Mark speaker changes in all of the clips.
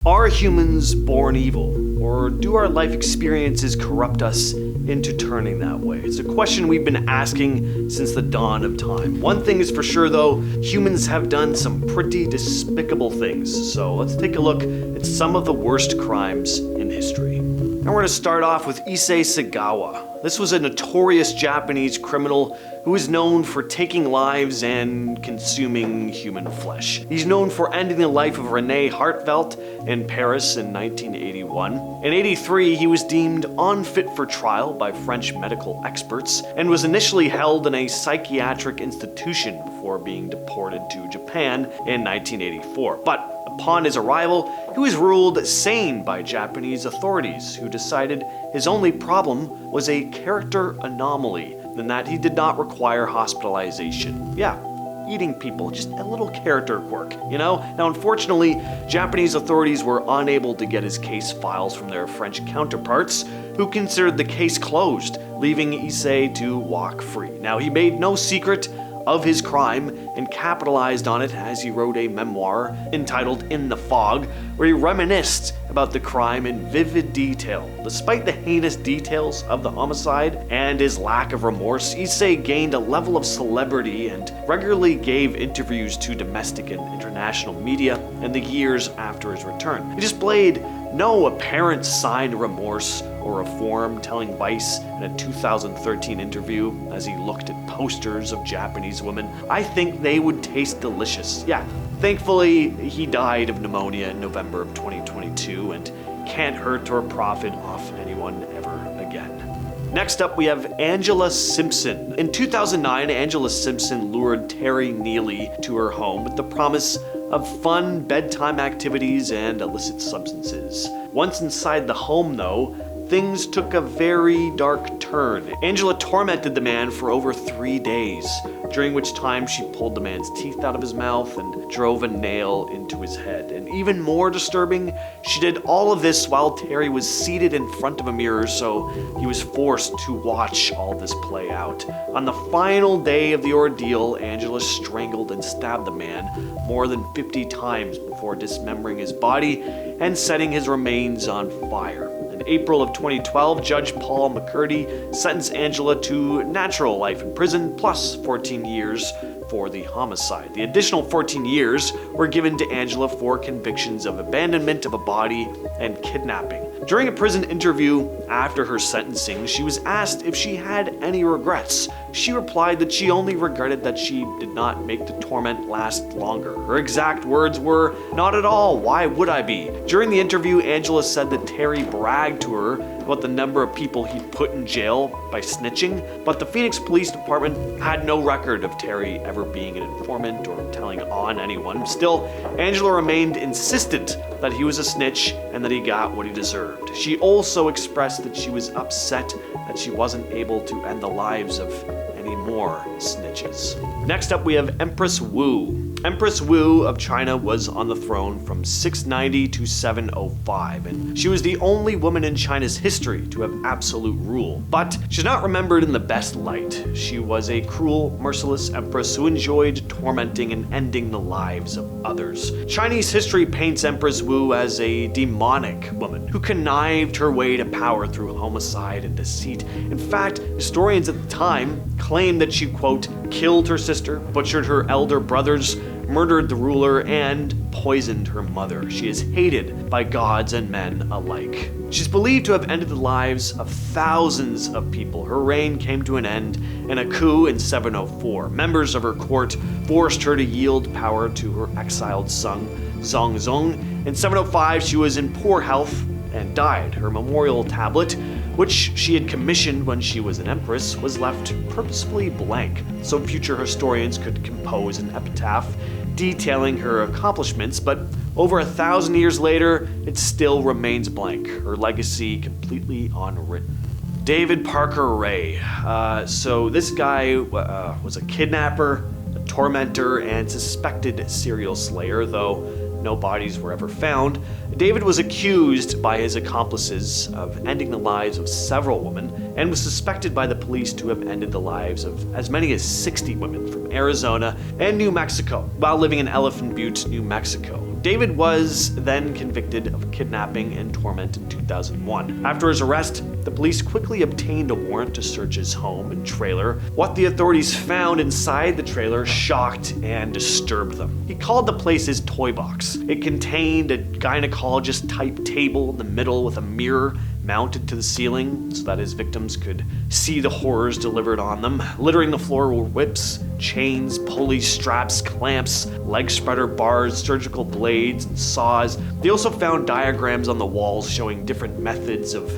Speaker 1: Are humans born evil, or do our life experiences corrupt us into turning that way? It's a question we've been asking since the dawn of time. One thing is for sure though, humans have done some pretty despicable things, so let's take a look at some of the worst crimes in history. And we're going to start off with Issei Sagawa. This was a notorious Japanese criminal who is known for taking lives and consuming human flesh. He's known for ending the life of René Hartevelt in Paris in 1981. In 83, he was deemed unfit for trial by French medical experts and was initially held in a psychiatric institution before being deported to Japan in 1984. But upon his arrival, he was ruled sane by Japanese authorities, who decided his only problem was a character anomaly, and that he did not require hospitalization. Yeah, eating people, just a little character quirk, you know? Now, unfortunately, Japanese authorities were unable to get his case files from their French counterparts, who considered the case closed, leaving Issei to walk free. Now, he made no secret of his crime and capitalized on it as he wrote a memoir entitled In the Fog, where he reminisced about the crime in vivid detail. Despite the heinous details of the homicide and his lack of remorse, Issei gained a level of celebrity and regularly gave interviews to domestic and international media in the years after his return. He displayed no apparent sign of remorse or reform, telling Vice in a 2013 interview as he looked at posters of Japanese women, "I think they would taste delicious." Yeah, thankfully he died of pneumonia in November of 2022 and can't hurt or profit off anyone ever again. Next up, we have Angela Simpson. In 2009, Angela Simpson lured Terry Neely to her home with the promise of fun bedtime activities and illicit substances. Once inside the home, though, things took a very dark turn. Angela tormented the man for over 3 days, during which time she pulled the man's teeth out of his mouth and drove a nail into his head. And even more disturbing, she did all of this while Terry was seated in front of a mirror, so he was forced to watch all this play out. On the final day of the ordeal, Angela strangled and stabbed the man more than 50 times before dismembering his body and setting his remains on fire. In April of 2012, Judge Paul McCurdy sentenced Angela to natural life in prison plus 14 years for the homicide. The additional 14 years were given to Angela for convictions of abandonment of a body and kidnapping. During a prison interview after her sentencing, she was asked if she had any regrets. She replied that she only regretted that she did not make the torment last longer. Her exact words were, "Not at all, why would I be?" During the interview, Angela said that Terry bragged to her about the number of people he'd put in jail by snitching, but the Phoenix Police Department had no record of Terry ever being an informant or telling on anyone. Still, Angela remained insistent that he was a snitch and that he got what he deserved. She also expressed that she was upset that she wasn't able to end the lives of any more snitches. Next up, we have Empress Wu. Empress Wu of China was on the throne from 690 to 705, and she was the only woman in China's history to have absolute rule. But she's not remembered in the best light. She was a cruel, merciless empress who enjoyed tormenting and ending the lives of others. Chinese history paints Empress Wu as a demonic woman who connived her way to power through homicide and deceit. In fact, historians at the time claimed that she, quote, killed her sister, butchered her elder brothers, murdered the ruler, and poisoned her mother. She is hated by gods and men alike. She's believed to have ended the lives of thousands of people. Her reign came to an end in a coup in 704. Members of her court forced her to yield power to her exiled son, Zongzong. In 705, she was in poor health and died. Her memorial tablet, which she had commissioned when she was an empress, was left purposefully blank, so future historians could compose an epitaph detailing her accomplishments, but over 1,000 years later, it still remains blank, her legacy completely unwritten. David Parker Ray. So this guy was a kidnapper, a tormentor, and suspected serial slayer, though no bodies were ever found. David was accused by his accomplices of ending the lives of several women and was suspected by the police to have ended the lives of as many as 60 women from Arizona and New Mexico while living in Elephant Butte, New Mexico. David was then convicted of kidnapping and torment in 2001. After his arrest, the police quickly obtained a warrant to search his home and trailer. What the authorities found inside the trailer shocked and disturbed them. He called the place his toy box. It contained a gynecologist-type table in the middle with a mirror mounted to the ceiling so that his victims could see the horrors delivered on them. Littering the floor were whips, chains, pulleys, straps, clamps, leg spreader bars, surgical blades, and saws. They also found diagrams on the walls showing different methods of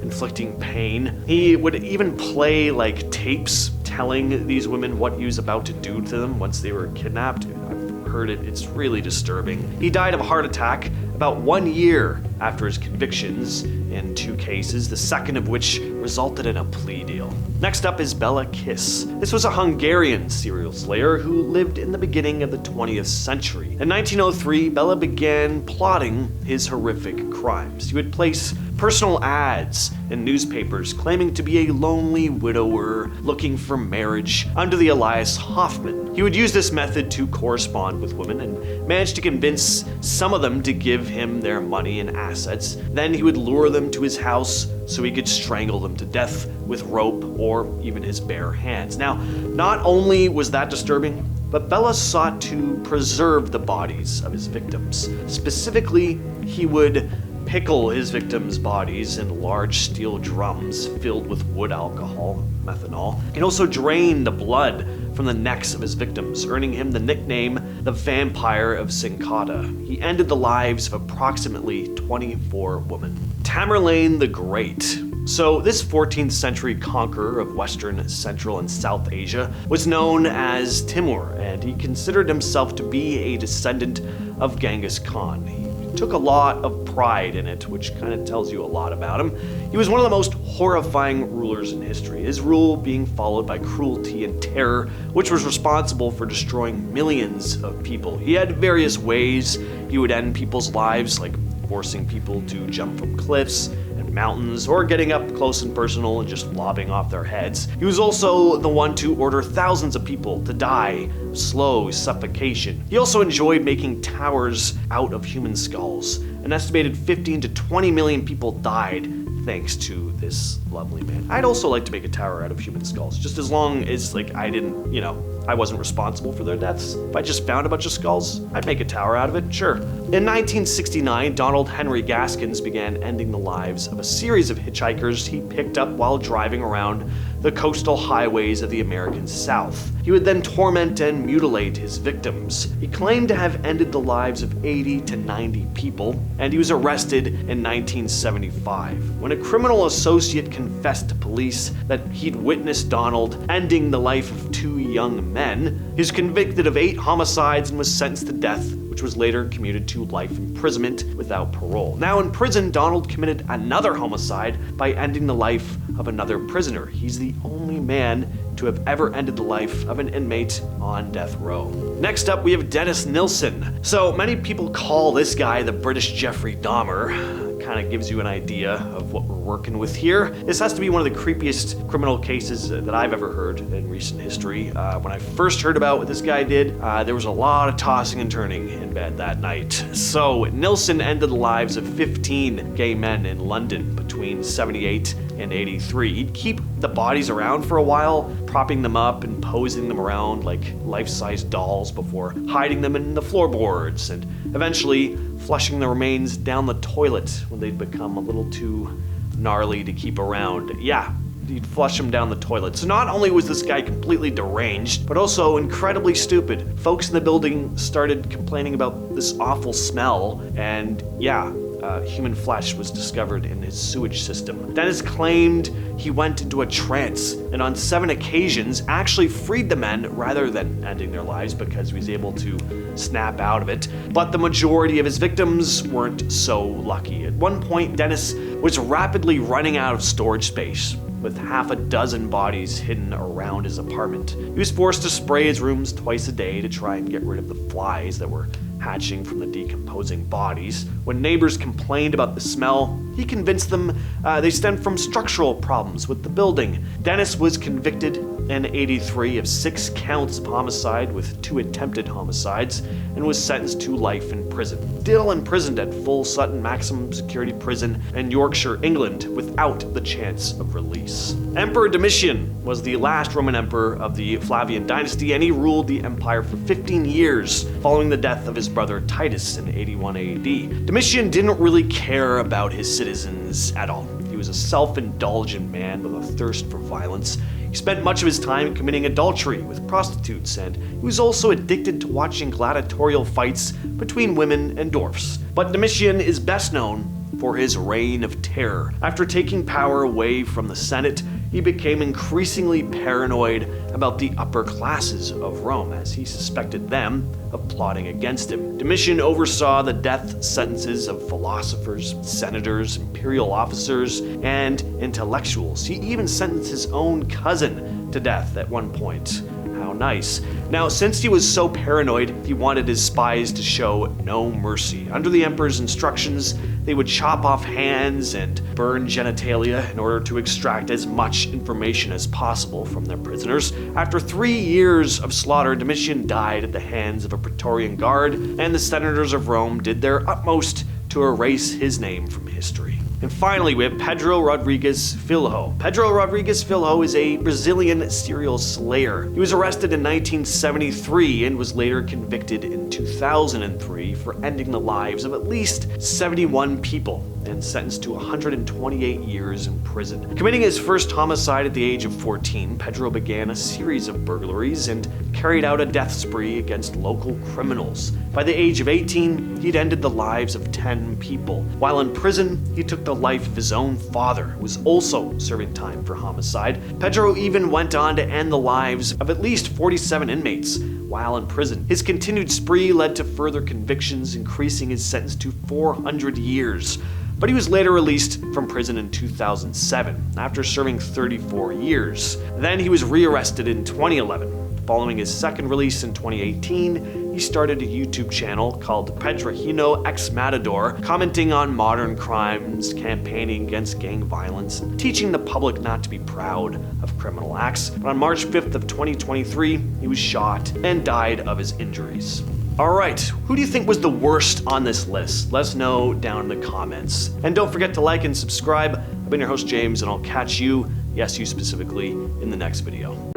Speaker 1: inflicting pain. He would even play like tapes telling these women what he was about to do to them once they were kidnapped. I've heard it, it's really disturbing. He died of a heart attack about 1 year after his convictions in 2 cases, the second of which resulted in a plea deal. Next up is Béla Kiss. This was a Hungarian serial slayer who lived in the beginning of the 20th century. In 1903, Béla began plotting his horrific crimes. He would place personal ads in newspapers claiming to be a lonely widower looking for marriage under the alias Hoffman. He would use this method to correspond with women and managed to convince some of them to give him their money and assets. Then he would lure them to his house so he could strangle them to death with rope or even his bare hands. Now, not only was that disturbing, but Béla sought to preserve the bodies of his victims. Specifically, he would pickle his victims' bodies in large steel drums filled with wood alcohol, methanol, and also drain the blood from the necks of his victims, earning him the nickname the Vampire of Sincata. He ended the lives of approximately 24 women. Tamerlane the Great. So this 14th century conqueror of Western, Central, and South Asia was known as Timur, and he considered himself to be a descendant of Genghis Khan. He took a lot of pride in it, which kind of tells you a lot about him. He was one of the most horrifying rulers in history, his rule being followed by cruelty and terror, which was responsible for destroying millions of people. He had various ways he would end people's lives, like forcing people to jump from cliffs and mountains, or getting up close and personal and just lobbing off their heads. He was also the one to order thousands of people to die of slow suffocation. He also enjoyed making towers out of human skulls. An estimated 15 to 20 million people died thanks to this lovely man. I'd also like to make a tower out of human skulls, just as long as I didn't, I wasn't responsible for their deaths. If I just found a bunch of skulls, I'd make a tower out of it, sure. In 1969, Donald Henry Gaskins began ending the lives of a series of hitchhikers he picked up while driving around the coastal highways of the American South. He would then torment and mutilate his victims. He claimed to have ended the lives of 80 to 90 people, and he was arrested in 1975. When a criminal associate confessed to police that he'd witnessed Donald ending the life of 2 young men, he was convicted of 8 homicides and was sentenced to death, which was later commuted to life imprisonment without parole. Now in prison, Donald committed another homicide by ending the life of another prisoner. He's the only man to have ever ended the life of an inmate on death row. Next up, we have Dennis Nilsen. So many people call this guy the British Jeffrey Dahmer. Kind of gives you an idea of what we're working with here. This has to be one of the creepiest criminal cases that I've ever heard in recent history. When I first heard about what this guy did, there was a lot of tossing and turning in bed that night. So Nilsen ended the lives of 15 gay men in London between 78 and 83. He'd keep the bodies around for a while, propping them up and posing them around like life-size dolls before hiding them in the floorboards and eventually flushing the remains down the toilet when they'd become a little too gnarly to keep around. Yeah, he'd flush them down the toilet. So not only was this guy completely deranged, but also incredibly stupid. Folks in the building started complaining about this awful smell, and human flesh was discovered in his sewage system. Dennis claimed he went into a trance and on 7 occasions actually freed the men rather than ending their lives because he was able to snap out of it. But the majority of his victims weren't so lucky. At one point, Dennis was rapidly running out of storage space, with half a dozen bodies hidden around his apartment. He was forced to spray his rooms twice a day to try and get rid of the flies that were hatching from the decomposing bodies. When neighbors complained about the smell, he convinced them they stemmed from structural problems with the building. Dennis was convicted 183 of 6 counts of homicide with 2 attempted homicides and was sentenced to life in prison. Still imprisoned at Full Sutton Maximum Security Prison in Yorkshire, England, without the chance of release. Emperor Domitian was the last Roman emperor of the Flavian dynasty, and he ruled the empire for 15 years following the death of his brother Titus in 81 AD. Domitian didn't really care about his citizens at all. He was a self-indulgent man with a thirst for violence. He spent much of his time committing adultery with prostitutes, and he was also addicted to watching gladiatorial fights between women and dwarfs. But Domitian is best known for his reign of terror. After taking power away from the Senate, he became increasingly paranoid about the upper classes of Rome, as he suspected them of plotting against him. Domitian oversaw the death sentences of philosophers, senators, imperial officers, and intellectuals. He even sentenced his own cousin to death at one point. How nice. Now, since he was so paranoid, he wanted his spies to show no mercy. Under the emperor's instructions, they would chop off hands and burn genitalia in order to extract as much information as possible from their prisoners. After 3 years of slaughter, Domitian died at the hands of a Praetorian guard, and the senators of Rome did their utmost to erase his name from history. And finally, we have Pedro Rodrigues Filho. Pedro Rodrigues Filho is a Brazilian serial slayer. He was arrested in 1973 and was later convicted in 2003 for ending the lives of at least 71 people and sentenced to 128 years in prison. Committing his first homicide at the age of 14, Pedro began a series of burglaries and carried out a death spree against local criminals. By the age of 18, he'd ended the lives of 10 people. While in prison, he took the life of his own father, who was also serving time for homicide. Pedro even went on to end the lives of at least 47 inmates while in prison. His continued spree led to further convictions, increasing his sentence to 400 years. But he was later released from prison in 2007 after serving 34 years. Then he was rearrested in 2011. Following his second release in 2018, he started a YouTube channel called Pedro X Matador, commenting on modern crimes, campaigning against gang violence, and teaching the public not to be proud of criminal acts. But on March 5th of 2023, he was shot and died of his injuries. Alright, who do you think was the worst on this list? Let us know down in the comments. And don't forget to like and subscribe. I've been your host James, and I'll catch you, yes you specifically, in the next video.